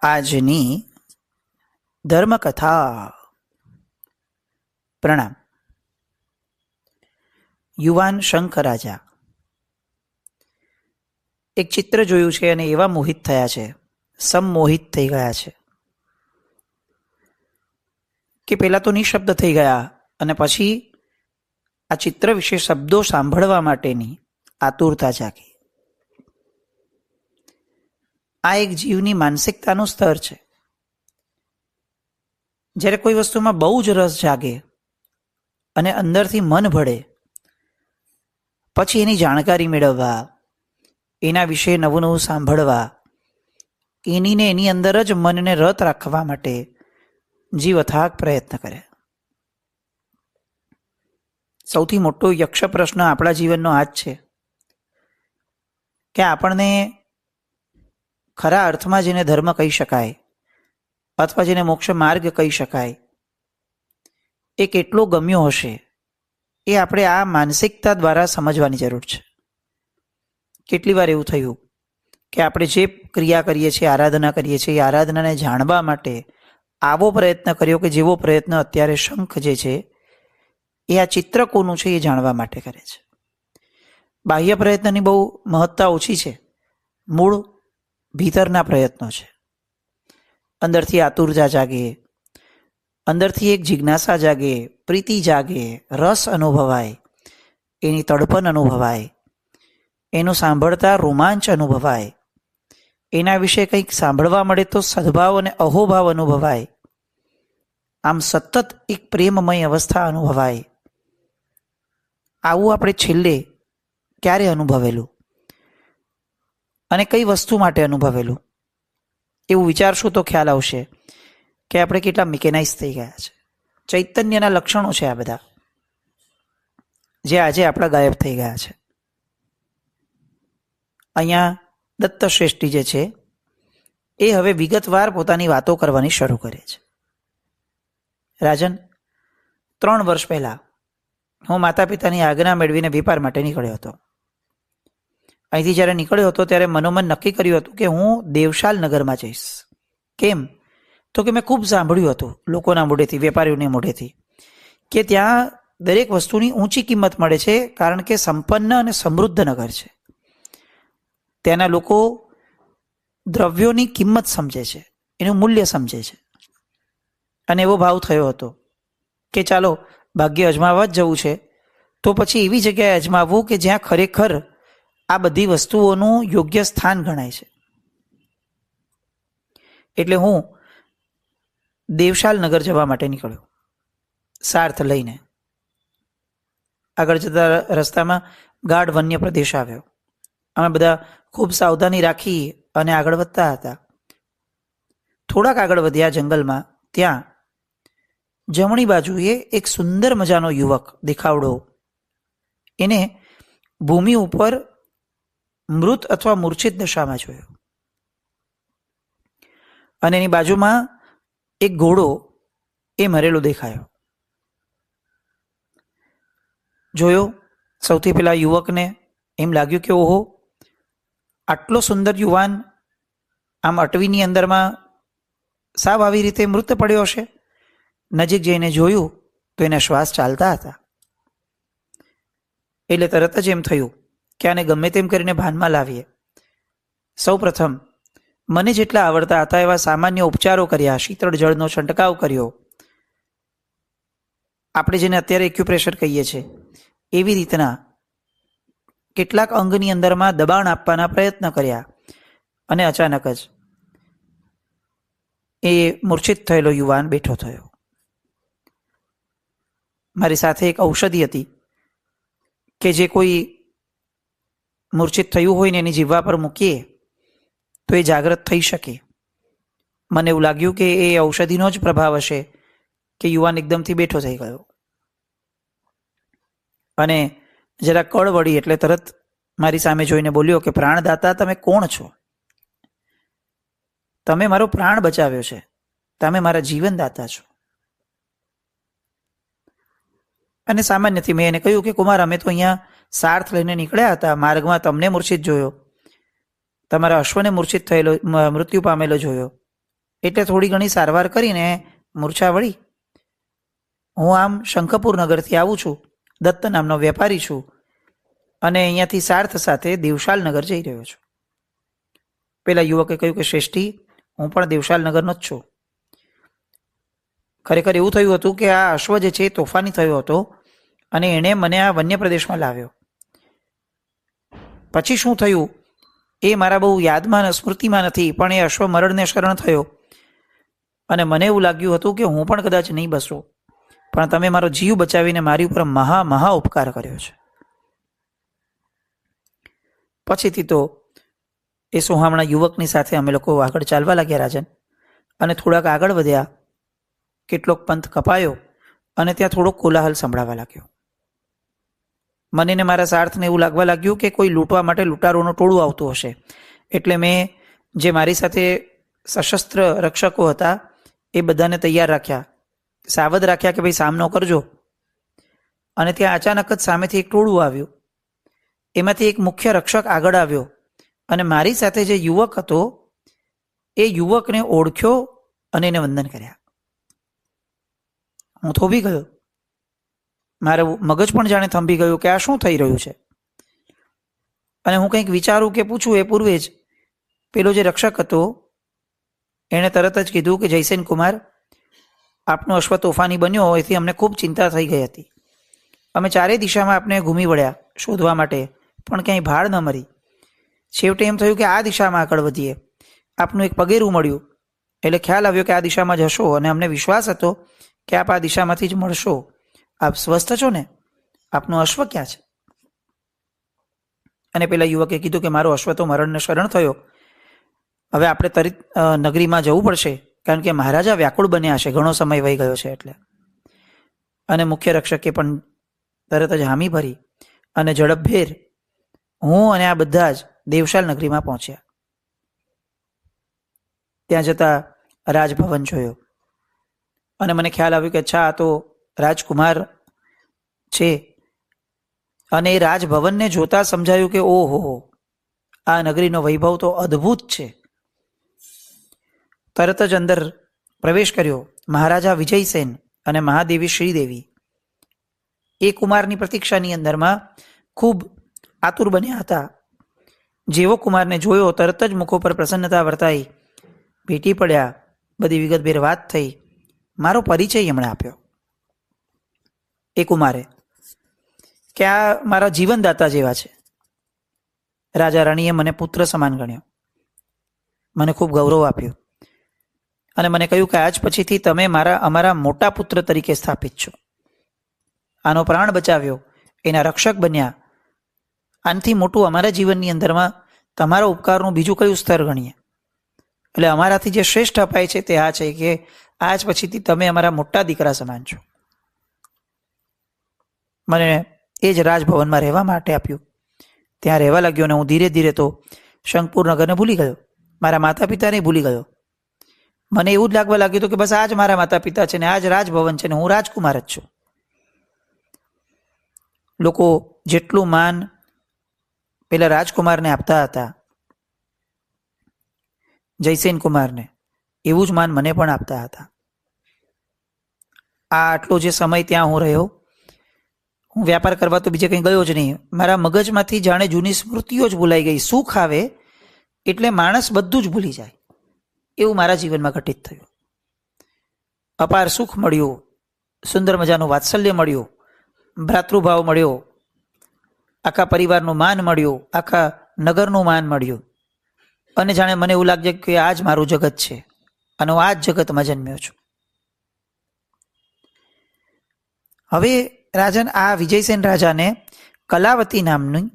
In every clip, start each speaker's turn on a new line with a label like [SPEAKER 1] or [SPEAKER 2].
[SPEAKER 1] આજની ધર્મકથા. પ્રણામ. યુવાન શંખ રાજા એક ચિત્ર જોયું છે અને એવા મોહિત થયા છે, સંમોહિત થઈ ગયા છે કે પહેલા તો નિશબ્દ થઈ ગયા અને પછી આ ચિત્ર વિશે શબ્દો સાંભળવા માટેની આતુરતા જાગી. આ એક જીવની માનસિકતાનું સ્તર છે. જ્યારે કોઈ વસ્તુમાં બહુ જ રસ જાગે અને અંદરથી મન ભળે, પછી એની જાણકારી મેળવવા, એના વિશે નવું નવું સાંભળવા, એની એની અંદર જ મનને રત રાખવા માટે જીવ અથાગ પ્રયત્ન કરે. સૌથી મોટો યક્ષ પ્રશ્ન આપણા જીવનનો આ જ છે કે આપણને ખરા અર્થમાં જેને ધર્મ કહી શકાય અથવા જેને મોક્ષ માર્ગ કહી શકાય એ કેટલો ગમ્યો હશે, એ આપણે આ માનસિકતા દ્વારા સમજવાની જરૂર છે. કેટલી વાર એવું થયું કે આપણે જે ક્રિયા કરીએ છીએ, આરાધના કરીએ છીએ, એ આરાધનાને જાણવા માટે આવો પ્રયત્ન કર્યો કે જેવો પ્રયત્ન અત્યારે શંખ જે છે એ આ ચિત્ર કોનું છે એ જાણવા માટે કરે છે. બાહ્ય પ્રયત્નની બહુ મહત્તા ઓછી છે, મૂળ ભીતરના પ્રયત્નો છે. અંદરથી આતુરતા જાગે, અંદરથી એક જિજ્ઞાસા જાગે, પ્રીતિ જાગે, રસ અનુભવાય, એની તડપણ અનુભવાય, એનું સાંભળતા રોમાંચ અનુભવાય, એના વિશે કંઈક સાંભળવા મળે તો સદભાવ અને અહોભાવ અનુભવાય. આમ સતત એક પ્રેમમય અવસ્થા અનુભવાય. આવું આપણે છેલ્લે ક્યારે અનુભવેલું અને કઈ વસ્તુ માટે અનુભવેલું એવું વિચારશું તો ખ્યાલ આવશે કે આપણે કેટલા મિકેનાઇઝ થઈ ગયા છે. ચૈતન્યના લક્ષણો છે આ બધા, જે આજે આપણા ગાયબ થઈ ગયા છે. અહીંયા દત્ત શ્રેષ્ઠી જે છે એ હવે વિગતવાર પોતાની વાતો કરવાની શરૂ કરે છે. રાજન, 3 વર્ષ પહેલા હું માતા પિતાની આજ્ઞા મેળવીને વેપાર માટે નીકળ્યો હતો. અહીંથી જ્યારે નીકળ્યો હતો ત્યારે મનોમન નક્કી કર્યું હતું કે હું દેવશાલ નગરમાં જઈશ. કેમ? તો કે મેં ખૂબ સાંભળ્યું હતું લોકોના મોઢેથી, વેપારીઓના મોઢેથી, કે ત્યાં દરેક વસ્તુની ઊંચી કિંમત મળે છે, કારણ કે સંપન્ન અને સમૃદ્ધ નગર છે. ત્યાંના લોકો દ્રવ્યોની કિંમત સમજે છે, એનું મૂલ્ય સમજે છે. અને એવો ભાવ થયો હતો કે ચાલો ભાગ્ય અજમાવવા જ જવું છે તો પછી એવી જગ્યાએ અજમાવવું કે જ્યાં ખરેખર આ બધી વસ્તુઓનું યોગ્ય સ્થાન ગણાય છે. એટલે હું દેવશાલ નગર જવા માટે નીકળ્યો, સાર્થ લઈને. આગળ જતા રસ્તામાં ગાઢ વન્ય પ્રદેશ આવ્યો. અમે બધા ખૂબ સાવધાની રાખી અને આગળ વધતા હતા. થોડાક આગળ વધ્યા જંગલમાં, ત્યાં જમણી બાજુએ એક સુંદર મજાનો યુવક દેખાવડો, એને ભૂમિ ઉપર મૃત અથવા મૂર્છિત દશામાં જોયો. અને એની બાજુમાં એક ઘોડો એ મરેલો દેખાયો. જોયો સૌથી પહેલા યુવકને, એમ લાગ્યું કે ઓહો, આટલો સુંદર યુવાન આમ અટવીની અંદરમાં સાવ આવી રીતે મૃત પડ્યો હશે. નજીક જઈને જોયું તો એના શ્વાસ ચાલતા હતા. એટલે તરત જ એમ થયું કે આને ગમે તેમ કરીને ભાનમાં લાવીએ. સૌ પ્રથમ મને જેટલા આવડતા હતા એવા સામાન્ય ઉપચારો કર્યા, શીતળ જળનો છંટકાવ કર્યો, આપણે જેને અત્યારે એક્યુપ્રેશર કહીએ છીએ એવી રીતના કેટલાક અંગની અંદરમાં દબાણ આપવાના પ્રયત્ન કર્યા. અને અચાનક જ એ મૂર્છિત થયેલો યુવાન બેઠો થયો. મારી સાથે એક ઔષધિ હતી કે જે કોઈ મૂર્છિત થયું હોય ને એની જીહ્વા પર મૂકીએ તો એ જાગ્રત થઈ શકે. મને એવું લાગ્યું કે એ ઔષધિનો જ પ્રભાવ હશે કે યુવાન એકદમથી બેઠો થઈ ગયો. અને જરા કળ વળી એટલે તરત મારી સામે જોઈને બોલ્યો કે પ્રાણદાતા, તમે કોણ છો? તમે મારો પ્રાણ બચાવ્યો છે, તમે મારા જીવનદાતા છો. અને સામાન્યથી મેં એને કહ્યું કે કુમાર, અમે તો અહીંયા સાર્થ લઈને નીકળ્યા હતા, માર્ગમાં તમને મૂર્છિત જોયો, તમારા અશ્વને મૂર્છિત થયેલો, મૃત્યુ પામેલો જોયો, એટલે થોડી ઘણી સારવાર કરીને મૂર્છા વળી. હું આમ શંખપુર નગરથી આવું છું, દત્ત નામનો વેપારી છું અને અહીંયાથી સાર્થ સાથે દેવશાલ નગર જઈ રહ્યો છું. પેલા યુવકે કહ્યું કે શ્રેષ્ઠી, હું પણ દેવશાલ નગરનો જ છું. ખરેખર એવું થયું હતું કે આ અશ્વ જે છે એ તોફાની થયો હતો અને એણે મને આ વન્ય પ્રદેશમાં લાવ્યો. પછી શું થયું એ મારા બહુ યાદમાં સ્મૃતિમાં નથી, પણ એ અશ્વ મરણને શરણ થયો અને મને એવું લાગ્યું હતું કે હું પણ કદાચ નહીં બસું, પણ તમે મારો જીવ બચાવીને મારી ઉપર મહા ઉપકાર કર્યો છે. પછીથી તો એ સોહામણા યુવકની સાથે અમે લોકો આગળ ચાલવા લાગ્યા રાજન, અને થોડાક આગળ વધ્યા. કેટલોક પંથ કપાયો અને ત્યાં થોડોક કોલાહલ સંભળાવા લાગ્યો. મને ને મારા સાર્થને એવું લાગવા લાગ્યું કે કોઈ લૂંટવા માટે લૂંટારોનું ટોળું આવતું હશે. એટલે મેં જે મારી સાથે સશસ્ત્ર રક્ષકો હતા એ બધાને તૈયાર રાખ્યા, સાવધ રાખ્યા કે ભાઈ સામનો કરજો. અને ત્યાં અચાનક જ સામેથી એક ટોળું આવ્યું. એમાંથી એક મુખ્ય રક્ષક આગળ આવ્યો અને મારી સાથે જે યુવક હતો એ યુવકને ઓળખ્યો અને એને વંદન કર્યા. હું થોભી ગયો. મારું મગજ પણ જાણે થંભી ગયું કે આ શું થઈ રહ્યું છે. અને હું કંઈક વિચારું કે પૂછું એ પૂર્વે જ પેલો જે રક્ષક હતો એણે તરત જ કીધું કે જયસેન કુમાર, આપનો અશ્વ તોફાની બન્યો હોવાથી અમને ખૂબ ચિંતા થઈ ગઈ હતી. અમે ચારે દિશામાં આપને ઘૂમી વળ્યા શોધવા માટે, પણ ક્યાંય ભાળ ન મળી. છેવટે એમ થયું કે આ દિશામાં આગળ વધીએ. આપનું એક પગેરું મળ્યું એટલે ખ્યાલ આવ્યો કે આ દિશામાં જશો અને અમને વિશ્વાસ હતો કે આપ આ દિશામાંથી જ મળશો. આપ સ્વસ્થ છો ને? આપનો અશ્વ ક્યાં છે? અને પેલા યુવકે કીધું કે મારો અશ્વ તો મરણને શરણ થયો. હવે આપણે તરત નગરીમાં જવું પડશે, કારણ કે મહારાજા વ્યાકુળ બન્યા છે, ઘણો સમય વહી ગયો છે એટલે. અને મુખ્ય રક્ષકે પણ તરત જ હામી ભરી અને ઝડપભેર હું અને આ બધા જ દેવશાલ નગરીમાં પહોંચ્યા. ત્યાં જતા રાજભવન જોયો અને મને ખ્યાલ આવ્યો કે અચ્છા, આ તો રાજકુમાર છે. અને એ રાજભવનને જોતા સમજાયું કે ઓહો, આ નગરીનો વૈભવ તો અદ્ભુત છે. તરત જ અંદર પ્રવેશ કર્યો. મહારાજા વિજયસેન અને મહાદેવી શ્રીદેવી એ કુમારની પ્રતીક્ષાની અંદરમાં ખૂબ આતુર બન્યા હતા. જેવો કુમારને જોયો તરત જ મુખો પર પ્રસન્નતા વર્તાઈ, ભેટી પડ્યા, બધી વિગતભેર વાત થઈ. મારો પરિચય એમણે આપ્યો એ કુમારે કે આ મારા જીવનદાતા જેવા છે. રાજા રાણીએ મને પુત્ર સમાન ગણ્યો, મને ખૂબ ગૌરવ આપ્યું અને મને કહ્યું કે આજ પછીથી તમે અમારા મોટા પુત્ર તરીકે સ્થાપિત છો. આનો પ્રાણ બચાવ્યો, એના રક્ષક બન્યા. આનાથી મોટું અમારા જીવનની અંદરમાં તમારા ઉપકારનું બીજું કયું સ્તર ગણીએ? એટલે અમારાથી જે શ્રેષ્ઠ અપાય છે તે આ છે કે આજ પછીથી તમે અમારા મોટા દીકરા સમાન છો. મને એ જ રાજભવનમાં રહેવા માટે આપ્યું. ત્યાં રહેવા લાગ્યો અને હું ધીરે ધીરે તો શંખપુર નગરને ભૂલી ગયો, મારા માતા પિતાને ભૂલી ગયો. મને એવું જ લાગવા લાગ્યું હતું કે બસ આ જ મારા માતા પિતા છે ને આ જ રાજભવન છે ને હું રાજકુમાર જ છું. લોકો જેટલું માન પેલા રાજકુમારને આપતા હતા, જયસેન કુમારને, એવું જ માન મને પણ આપતા હતા. આટલો જે સમય ત્યાં હું રહ્યો, હું વ્યાપાર કરવા તો બીજે કંઈ ગયો જ નહીં. મારા મગજમાંથી જાણે જૂની સ્મૃતિઓ જ ભૂલાઈ ગઈ. સુખ આવે એટલે માણસ બધું જ ભૂલી જાય, એવું મારા જીવનમાં ઘટિત થયું. અપાર સુખ મળ્યું, સુંદર મજાનું વાત્સલ્ય મળ્યું, ભ્રાતૃભાવ મળ્યો, આખા પરિવારનું માન મળ્યું, આખા નગરનું માન મળ્યું. અને જાણે મને એવું લાગે કે આ જ મારું જગત છે અને હું આ જ જગતમાં જન્મ્યો છું. હવે રાજન, આ વિજયસેન રાજાને કલાવતી નામની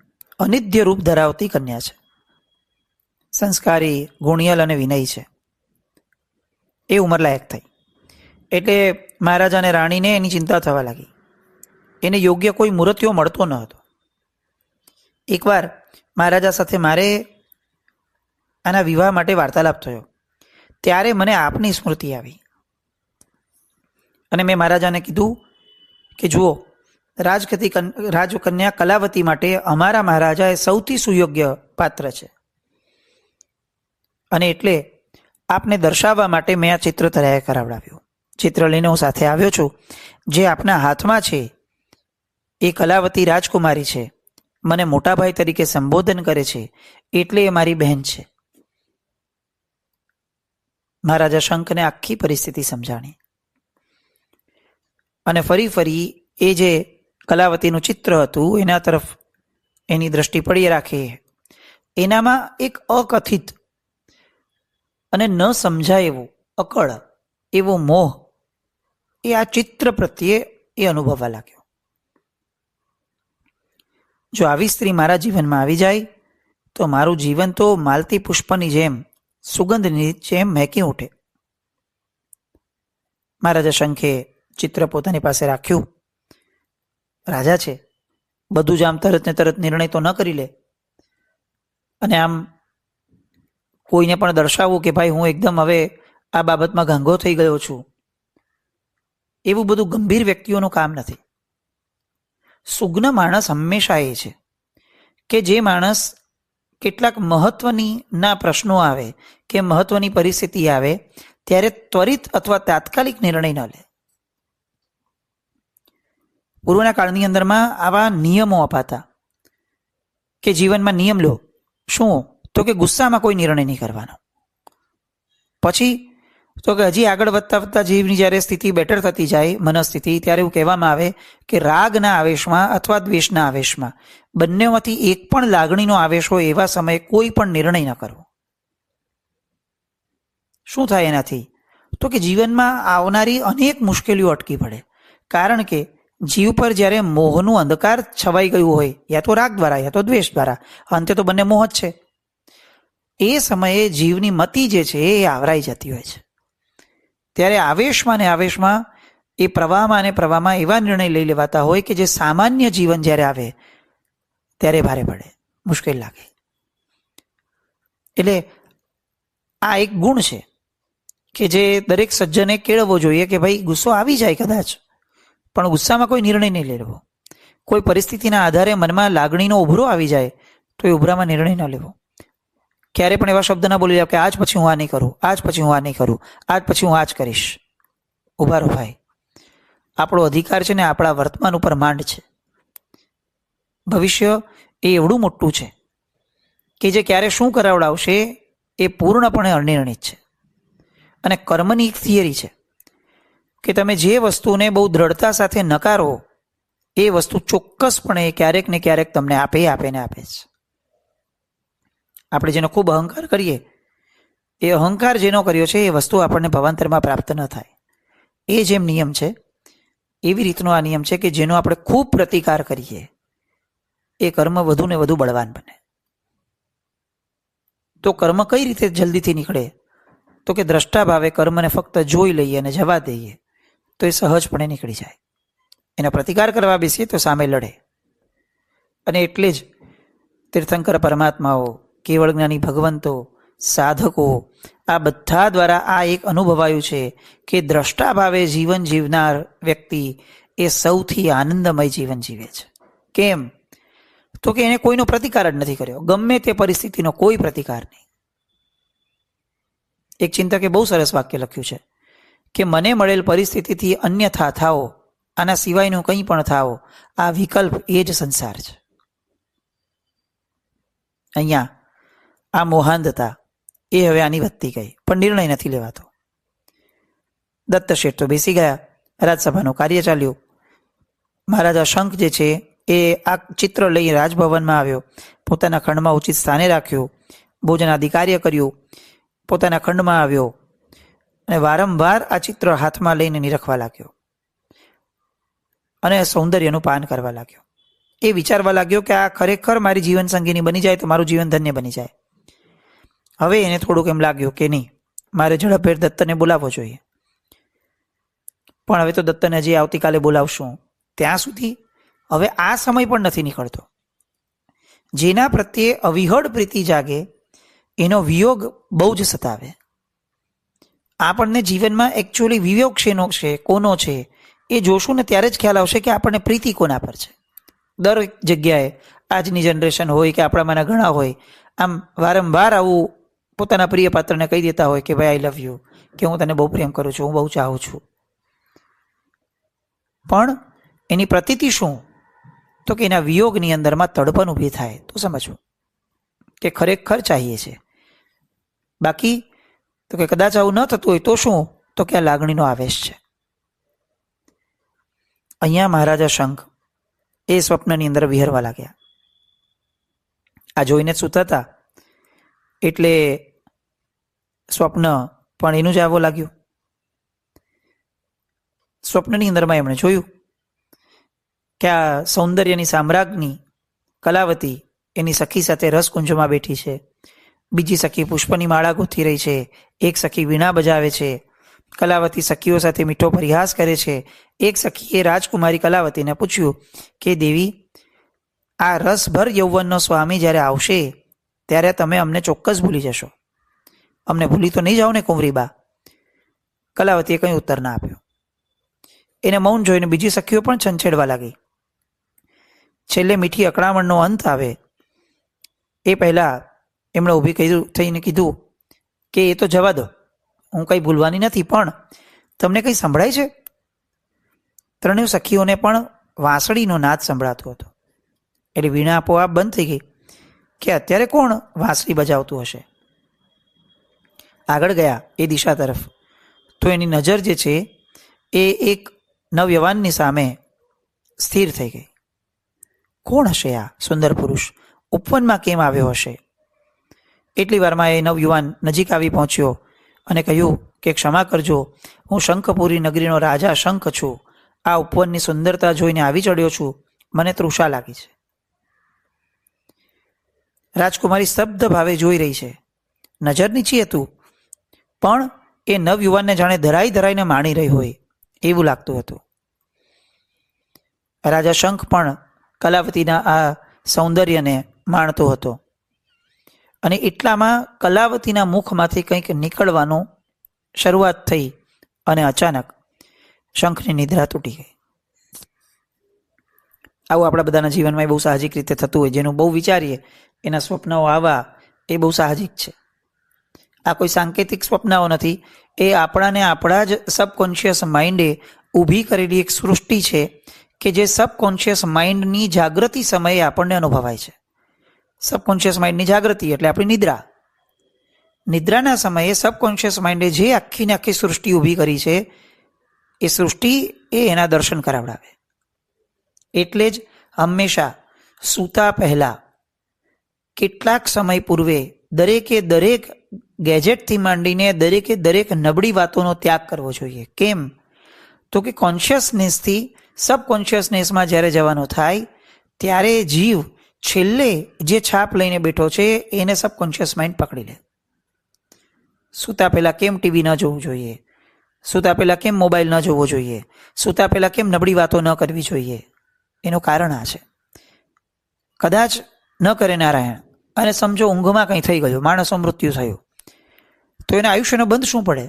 [SPEAKER 1] અનિત્ય રૂપ ધરાવતી કન્યા છે. સંસ્કારી, ગુણિયલ અને વિનય છે. એ ઉંમરલાયક થઈ એટલે મહારાજાને રાણીને એની ચિંતા થવા લાગી. એને યોગ્ય કોઈ મૂર્તિઓ મળતો ન હતો. એકવાર મહારાજા સાથે મારે આના વિવાહ માટે વાર્તાલાપ થયો, ત્યારે મને આપની સ્મૃતિ આવી અને મેં મહારાજાને કીધું કે જુઓ, રાજકન્યા કલાવતી માટે અમારા મહારાજા એ સૌથી સુયોગ્ય પાત્ર છે અને એટલે આપને દર્શાવવા માટે મેં આ ચિત્ર તૈયાર કરાવડાવ્યું. ચિત્ર લઈને હું સાથે આવ્યો છું. જે આપના હાથમાં છે એ કલાવતી રાજકુમારી છે. મને મોટાભાઈ તરીકે સંબોધન કરે છે, એટલે એ મારી બહેન છે. મહારાજા શંખને આખી પરિસ્થિતિ સમજાણી અને ફરી એ જે કલાવતીનું ચિત્ર હતું એના તરફ એની દ્રષ્ટિ પડી રાખે. એનામાં એક અકથિત અને ન સમજાય એવો અકળ એવો મોહ એ આ ચિત્ર પ્રત્યે એ અનુભવવા લાગ્યો. જો આવી સ્ત્રી મારા જીવનમાં આવી જાય તો મારું જીવન તો માલતી પુષ્પની જેમ સુગંધની જેમ મહેકી ઉઠે. મહારાજા શંખે ચિત્ર પોતાની પાસે રાખ્યું. રાજા છે, બધું જ આમ તરત ને તરત નિર્ણય તો ન કરી લે અને આમ કોઈને પણ દર્શાવવું કે ભાઈ હું એકદમ હવે આ બાબતમાં ગાંગો થઈ ગયો છું, એવું બધું ગંભીર વ્યક્તિઓનું કામ નથી. સુગ્ન માણસ હંમેશા એ છે કે જે માણસ કેટલાક મહત્વના પ્રશ્નો આવે કે મહત્વની પરિસ્થિતિ આવે ત્યારે ત્વરિત અથવા તાત્કાલિક નિર્ણય ન લે. પૂર્વના કાળની અંદરમાં આવા નિયમો અપાતા કે જીવનમાં નિયમ લો. શું? તો કે ગુસ્સામાં કોઈ નિર્ણય નહીં કરવાનો. પછી તો કે હજી આગળ વધતા વધતા જીવની જ્યારે સ્થિતિ બેટર થતી જાય, મનસ્થિતિ, ત્યારે એવું કહેવામાં આવે કે રાગના આવેશમાં અથવા દ્વેષના આવેશમાં બંનેમાંથી એક પણ લાગણીનો આવેશ હોય એવા સમયે કોઈ પણ નિર્ણય ન કરવો. શું થાય એનાથી? તો કે જીવનમાં આવનારી અનેક મુશ્કેલીઓ અટકી પડે. કારણ કે જીવ પર જ્યારે મોહનું અંધકાર છવાઈ ગયું હોય, યા તો રાગ દ્વારા યા તો દ્વેષ દ્વારા, અંતે તો બંને મોહ જ છે, એ સમયે જીવની મતિ જે છે એ આવરાઈ જતી હોય છે. ત્યારે આવેશમાં ને આવેશમાં એ પ્રવાહમાં અને પ્રવાહમાં એવા નિર્ણય લઈ લેવાતા હોય કે જે સામાન્ય જીવન જ્યારે આવે ત્યારે ભારે પડે, મુશ્કેલ લાગે. એટલે આ એક ગુણ છે કે જે દરેક સજ્જને કેળવવો જોઈએ કે ભાઈ ગુસ્સો આવી જાય કદાચ, પણ ગુસ્સામાં કોઈ નિર્ણય નહીં લેવો. કોઈ પરિસ્થિતિના આધારે મનમાં લાગણીનો ઉભરો આવી જાય તો એ ઉભરામાં નિર્ણય ન લેવો. ક્યારે પણ એવા શબ્દ ના બોલી જાવ કે આજ પછી હું આ નહીં કરું, આજ પછી હું આ નહીં કરું, આજ પછી હું આ જ કરીશ. ઉભા રહો ભાઈ, આપણો અધિકાર છે ને આપણા વર્તમાન ઉપર માંડ છે. ભવિષ્ય એ એવડું મોટું છે કે જે ક્યારે શું કરાવડાવશે એ પૂર્ણપણે અનિર્ણિત છે. અને કર્મની એક થિયરી છે કે તમે જે વસ્તુને બહુ દ્રઢતા સાથે નકારો એ વસ્તુ ચોક્કસપણે ક્યારેક ને ક્યારેક તમને આપે જ. આપણે જેનો ખૂબ અહંકાર કરીએ એ અહંકાર જેનો કર્યો છે એ વસ્તુ આપણને ભવાંતરમાં પ્રાપ્ત ન થાય. એ જેમ નિયમ છે એવી રીતનો આ નિયમ છે કે જેનો આપણે ખૂબ પ્રતિકાર કરીએ એ કર્મ વધુ ને વધુ બળવાન બને. તો કર્મ કઈ રીતે જલ્દીથી નીકળે? તો કે દ્રષ્ટા ભાવે કર્મને ફક્ત જોઈ લઈએ અને જવા દઈએ તો એ સહજપણે નીકળી જાય. એનો પ્રતિકાર કરવા બેસીએ તો સામે લડે. અને એટલે જ તીર્થંકર પરમાત્માઓ, કેવળ જ્ઞાની ભગવંતો, સાધકો, આ બધા દ્વારા આ એક અનુભવાયું છે કે દ્રષ્ટા ભાવે જીવન જીવનાર વ્યક્તિ એ સૌથી આનંદમય જીવન જીવે છે. કેમ? તો કે એને કોઈનો પ્રતિકાર જ નથી કર્યો, ગમે તે પરિસ્થિતિનો કોઈ પ્રતિકાર નહીં. એક ચિંતકે બહુ સરસ વાક્ય લખ્યું છે કે મને મળેલ પરિસ્થિતિથી અન્યથા થાઓ, આના સિવાયનું કંઈ પણ થાઓ, આ વિકલ્પ એ જ સંસાર છે. અહીંયા આ મોહાંધતા એ હવે આની વધતી ગઈ, પણ નિર્ણય નથી લેવાતો. દત્ત શેઠ તો બેસી ગયા, રાજસભાનું કાર્ય ચાલ્યું. મહારાજા શંખ જે છે એ આ ચિત્ર લઈ રાજભવનમાં આવ્યો, પોતાના ખંડમાં ઉચિત સ્થાને રાખ્યું, ભોજનાદિ કાર્ય કર્યું, પોતાના ખંડમાં આવ્યો અને વારંવાર આ ચિત્ર હાથમાં લઈને નિરખવા લાગ્યો અને સૌંદર્યનું પાન કરવા લાગ્યો. એ વિચારવા લાગ્યો કે આ ખરેખર મારી જીવન સંગીની બની જાય તો મારું જીવન ધન્ય બની જાય. હવે એને થોડુંક એમ લાગ્યું કે નહીં, મારે ઝડપભેર દત્તને બોલાવવો જોઈએ. પણ હવે તો દત્તને હજી આવતીકાલે બોલાવશું, ત્યાં સુધી હવે આ સમય પણ નથી નીકળતો. જેના પ્રત્યે અવિહળ પ્રીતિ જાગે એનો વિયોગ બહુ જ સતાવે. આપણને જીવનમાં એકચ્યુઅલી વિયોગ શેનો છે, કોનો છે એ જોશું ને ત્યારે જ ખ્યાલ આવશે કે આપણને પ્રીતિ કોના પર છે. દરેક જગ્યાએ આજની જનરેશન હોય કે આપણામાંના ઘણા હોય, આમ વારંવાર આવું પોતાના પ્રિય પાત્રને કહી દેતા હોય કે ભાઈ આઈ લવ યુ, કે હું તને બહુ પ્રેમ કરું છું, હું બહુ ચાહું છું. પણ એની પ્રતીતિ શું? તો કે એના વિયોગની અંદરમાં તડપણ ઊભી થાય તો સમજવું કે ખરેખર ચાહીએ છે. બાકી તો કે કદાચ આવું ન થતું હોય તો શું? તો કે આ લાગણીનો આવેશ છે. અહીંયા મહારાજા શંખ એ સ્વપ્નની અંદર વિહરવા લાગ્યા. આ જોઈને જ સૂતા હતા એટલે સ્વપ્ન પણ એનું જ આવવા લાગ્યું. સ્વપ્નની અંદરમાં એમણે જોયું કે આ સૌંદર્યની સામ્રાજ્ઞી કલાવતી એની સખી સાથે રસકુંજમાં બેઠી છે. બીજી સખી પુષ્પની માળા ગૂંથી રહી છે. એક સખી વીણા બજાવે છે. કલાવતી સખીઓ સાથે મીઠો પરિહાસ કરે છે. એક સખીએ રાજકુમારી કલાવતીને પૂછ્યું કે દેવી, આ રસભર યૌવનનો સ્વામી જ્યારે આવશે ત્યારે તમે અમને ચોક્કસ ભૂલી જશો. અમને ભૂલી તો નહીં જાઓ ને કુંવરીબા? કલાવતીએ કંઈ ઉત્તર ના આપ્યો. એને મૌન જોઈને બીજી સખીઓ પણ છંછેડવા લાગી. છેલ્લે મીઠી અકળામણનો અંત આવે એ પહેલાં એમણે ઊભી થઈને કીધું કે એ તો જવા દો, હું કંઈ ભૂલવાની નથી, પણ તમને કંઈ સંભળાય છે? ત્રણેય સખીઓને પણ વાંસળીનો નાદ સંભળાતો હતો. એટલે વીણા આપોઆપ બંધ થઈ ગઈ કે અત્યારે કોણ વાંસળી બજાવતું હશે. આગળ ગયા એ દિશા તરફ તો એની નજર જે છે એ એક નવયવાનની સામે સ્થિર થઈ ગઈ. કોણ હશે આ સુંદર પુરુષ? ઉપવનમાં કેમ આવ્યો હશે? એટલી વારમાં એ નવયુવાન નજીક આવી પહોંચ્યો અને કહ્યું કે ક્ષમા કરજો, હું શંખપુરી નગરીનો રાજા શંખ છું. આ ઉપવનની સુંદરતા જોઈને આવી ચડ્યો છું. મને તૃષા લાગી છે. રાજકુમારી સ્તબ્ધ ભાવે જોઈ રહી છે. નજર નીચી હતું પણ એ નવયુવાનને જાણે ધરાઈને માણી રહી હોય એવું લાગતું હતું. રાજા શંખ પણ કલાવતીના આ સૌંદર્યને માણતો હતો અને એટલામાં કલાવતીના મુખમાંથી કંઈક નીકળવાનું શરૂઆત થઈ અને અચાનક શંખની નિદ્રા તૂટી ગઈ. આવું આપણા બધાના જીવનમાં બહુ સાહજિક રીતે થતું હોય. જેનું બહુ વિચારીએ એના સ્વપ્નો આવવા એ બહુ સાહજિક છે. આ કોઈ સાંકેતિક સ્વપ્નાઓ નથી. એ આપણાને આપણા જ સબકોન્શિયસ માઇન્ડે ઊભી કરેલી એક સૃષ્ટિ છે કે જે સબકોન્શિયસ માઇન્ડની જાગૃતિ સમયે આપણને અનુભવાય છે. સબકોન્શિયસ માઇન્ડની જાગૃતિ એટલે આપણી નિદ્રા. નિદ્રાના સમયે સબકોન્શિયસ માઇન્ડે જે આખીને આખી સૃષ્ટિ ઊભી કરી છે એ સૃષ્ટિ એ એના દર્શન કરાવડાવે. એટલે જ હંમેશા સૂતા પહેલા કેટલાક સમય પૂર્વે દરેકે દરેક ગેજેટથી માંડીને દરેક નબળી વાતોનો ત્યાગ કરવો જોઈએ. કેમ? તો કે કોન્શિયસનેસથી સબકોન્શિયસનેસમાં જ્યારે જવાનો થાય ત્યારે જીવ છેલ્લે જે છાપ લઈને બેઠો છે એને સબકોન્શિયસ માઇન્ડ પકડી લે. સૂતા પહેલાં કેમ ટીવી ન જોવું જોઈએ? સૂતા પહેલાં કેમ મોબાઈલ ન જોવો જોઈએ? સૂતા પહેલાં કેમ નબળી વાતો ન કરવી જોઈએ? એનું કારણ આ છે. કદાચ ન કરે નારાયણ અને સમજો ઊંઘમાં કંઈ થઈ ગયું, માણસનું મૃત્યુ થયું, તો એના આયુષ્યનો બંધ શું પડે?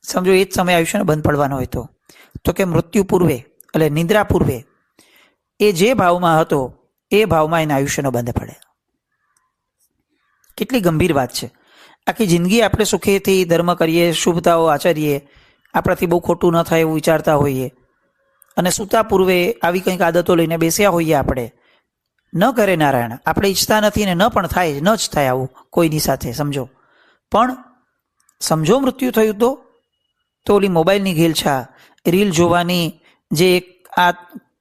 [SPEAKER 1] સમજો એ જ સમયે આયુષ્યનો બંધ પડવાનો હોય તો કે મૃત્યુ પૂર્વે એટલે નિદ્રા પૂર્વે એ જે ભાવમાં હતો એ ભાવમાં એના આયુષ્યનો બંધ પડે. કેટલી ગંભીર વાત છે. આખી જિંદગી આપણે સુખેથી ધર્મ કરીએ, શુભતાઓ આચરીએ, આપણાથી બહુ ખોટું ન થાય એવું વિચારતા હોઈએ અને સૂતા પૂર્વે આવી કંઈક આદતો લઈને બેસ્યા હોઈએ. આપણે ન કરે નારાયણ, આપણે ઈચ્છતા નથી ને ન પણ થાય, ન જ થાય આવું કોઈની સાથે. સમજો પણ સમજો મૃત્યુ થયું તો ઓલી મોબાઈલની ઘેલછા, રીલ જોવાની જે એક આ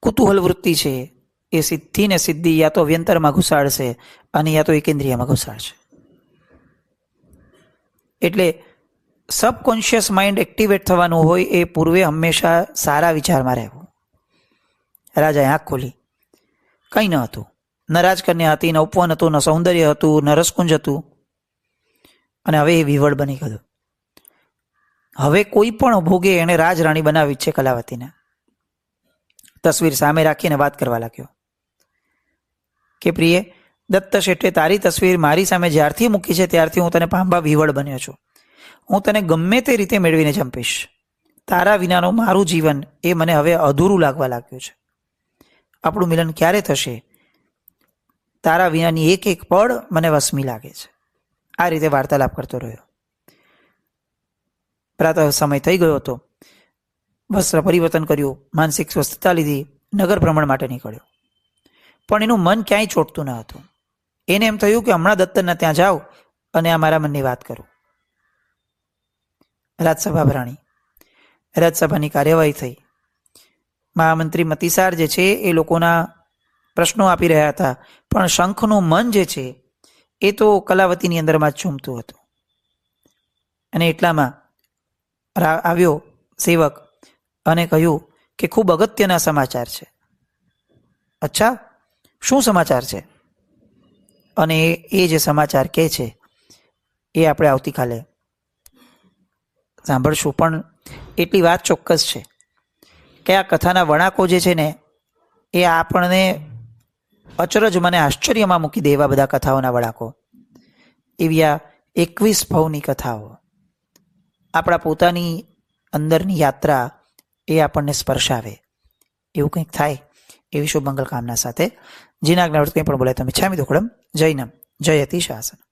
[SPEAKER 1] કુતૂહલ વૃત્તિ છે એ સીધી ને સીધી યા તો વ્યંતરમાં ઘુસાડશે અને યા તો એકેન્દ્રિયમાં ઘુસાડશે. એટલે સબકોન્શિયસ માઇન્ડ એક્ટિવેટ થવાનું હોય એ પૂર્વે હંમેશા સારા વિચારમાં રહેવું. રાજાએ આંખ ખોલી. કંઈ ન હતું. ન રાજકન્યા હતી, ન ઉપવન હતું, ન સૌંદર્ય હતું, ન રસકુંજ હતું. અને હવે એ વિવળ બની ગયું. હવે કોઈ પણ ભોગે એણે રાજરાણી બનાવી છે કલાવતીને. તસવીર સામે રાખીને વાત કરવા લાગ્યો કે પ્રિય, દત્ત શેઠે તારી તસવીર મારી સામે જ્યારથી મૂકી છે ત્યારથી હું તને પાંબા વિવળ બન્યો છું. હું તને ગમે તે રીતે મેળવીને જંપીશ. તારા વિનાનું મારું જીવન એ મને હવે અધૂરું લાગવા લાગ્યું છે. આપણું મિલન ક્યારે થશે? તારા વિનાની એક એક પળ મને વસમી લાગે છે. આ રીતે વાર્તાલાપ કરતો રહ્યો. પ્રાતઃ સમય થઈ ગયો હતો. વસ્ત્ર પરિવર્તન કર્યું, માનસિક સ્વસ્થતા લીધી, નગર ભ્રમણ માટે નીકળ્યો. પણ એનું મન ક્યાંય છોડતું ન હતું. એને એમ થયું કે હમણાં દત્તનના ત્યાં જાઉં અને આ મારા મનની વાત કરું. રાજસભા ભરાણી. રાજસભાની કાર્યવાહી થઈ. મહામંત્રી મતિસાર જે છે એ લોકોના પ્રશ્નો આપી રહ્યા હતા, પણ શંખનું મન જે છે એ તો કલાવતીની અંદરમાં જ ઝૂમતું હતું. અને એટલામાં આવ્યો સેવક અને કહ્યું કે ખૂબ અગત્યના સમાચાર છે. અચ્છા, શું સમાચાર છે? અને એ જે સમાચાર કહે છે એ આપણે આવતીકાલે સાંભળશું. પણ એટલી વાત ચોક્કસ છે કે આ કથાના વણાકો જે છે ને એ આપણને અચરજ, મને આશ્ચર્યમાં મૂકી દે એવા બધા કથાઓના વણાકો. એવી આ 21 ભવની કથાઓ આપણા પોતાની અંદરની યાત્રા એ આપણને સ્પર્શાવે એવું કંઈક થાય એવી શુભ મંગલ કામના સાથે જીનાજ્ઞા કંઈ પણ બોલાય તમે છામી દુકડમ જૈનમ જયતિ શાસન.